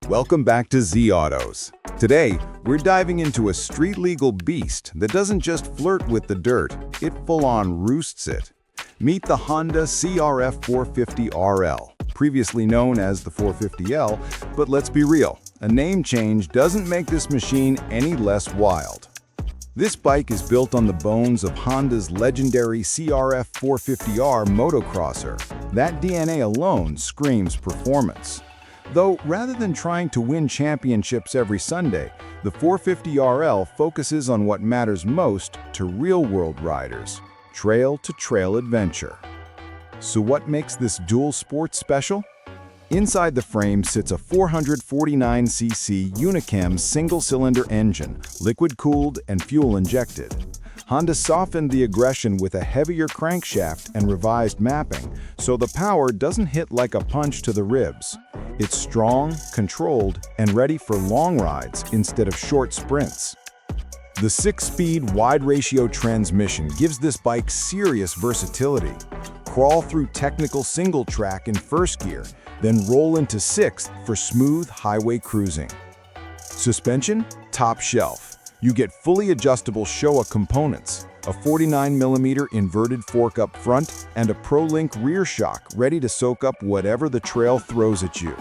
Welcome back to Zee Autos. Today, we're diving into a street-legal beast that doesn't just flirt with the dirt, it full-on roosts it. Meet the Honda CRF450RL, previously known as the 450L, but let's be real, a name change doesn't make this machine any less wild. This bike is built on the bones of Honda's legendary CRF450R motocrosser. That DNA alone screams performance. Though, rather than trying to win championships every Sunday, the 450RL focuses on what matters most to real-world riders: trail-to-trail adventure. So what makes this dual sport special? Inside the frame sits a 449cc Unicam single-cylinder engine, liquid-cooled and fuel-injected. Honda softened the aggression with a heavier crankshaft and revised mapping, so the power doesn't hit like a punch to the ribs. It's strong, controlled, and ready for long rides instead of short sprints. The 6-speed wide-ratio transmission gives this bike serious versatility. Crawl through technical single track in first gear, then roll into 6th for smooth highway cruising. Suspension? Top shelf. You get fully adjustable Showa components, a 49mm inverted fork up front, and a ProLink rear shock ready to soak up whatever the trail throws at you.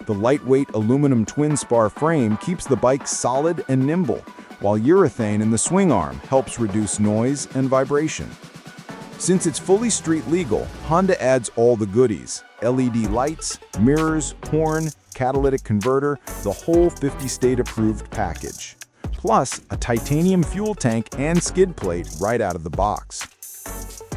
The lightweight aluminum twin-spar frame keeps the bike solid and nimble, while urethane in the swing arm helps reduce noise and vibration. Since it's fully street legal, Honda adds all the goodies: LED lights, mirrors, horn, catalytic converter, the whole 50-state approved package. Plus a titanium fuel tank and skid plate right out of the box.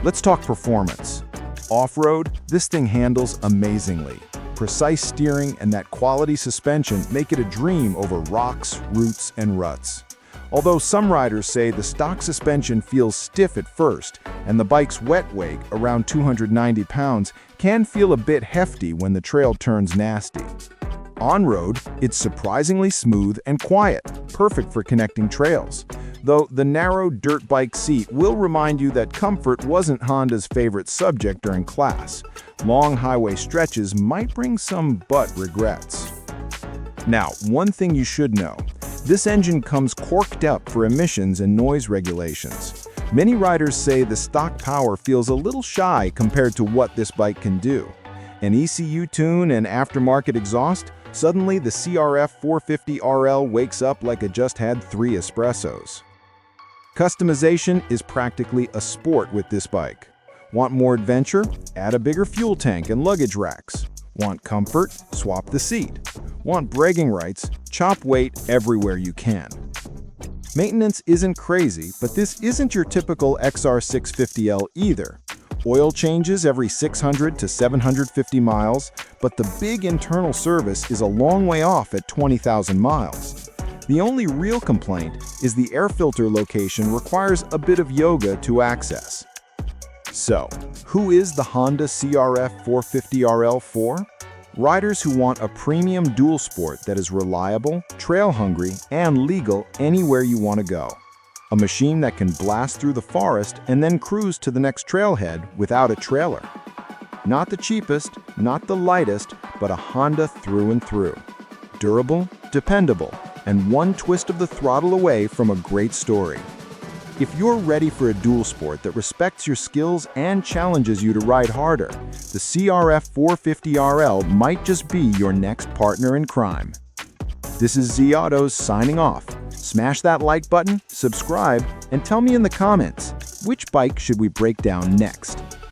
Let's talk performance. Off-road, this thing handles amazingly. Precise steering and that quality suspension make it a dream over rocks, roots, and ruts. Although some riders say the stock suspension feels stiff at first, and the bike's wet weight, around 290 pounds, can feel a bit hefty when the trail turns nasty. On-road, it's surprisingly smooth and quiet, perfect for connecting trails. Though the narrow dirt bike seat will remind you that comfort wasn't Honda's favorite subject during class. Long highway stretches might bring some butt regrets. Now, one thing you should know. This engine comes corked up for emissions and noise regulations. Many riders say the stock power feels a little shy compared to what this bike can do. An ECU tune and aftermarket exhaust? Suddenly, the CRF450RL wakes up like it just had 3 espressos. Customization is practically a sport with this bike. Want more adventure? Add a bigger fuel tank and luggage racks. Want comfort? Swap the seat. Want bragging rights? Chop weight everywhere you can. Maintenance isn't crazy, but this isn't your typical XR650L either. Oil changes every 600 to 750 miles, but the big internal service is a long way off at 20,000 miles. The only real complaint is the air filter location requires a bit of yoga to access. So, who is the Honda CRF450RL for? Riders who want a premium dual sport that is reliable, trail-hungry, and legal anywhere you want to go. A machine that can blast through the forest and then cruise to the next trailhead without a trailer. Not the cheapest, not the lightest, but a Honda through and through. Durable, dependable, and one twist of the throttle away from a great story. If you're ready for a dual sport that respects your skills and challenges you to ride harder, the CRF450RL might just be your next partner in crime. This is Zee Autos signing off. Smash that like button, subscribe, and tell me in the comments, which bike should we break down next?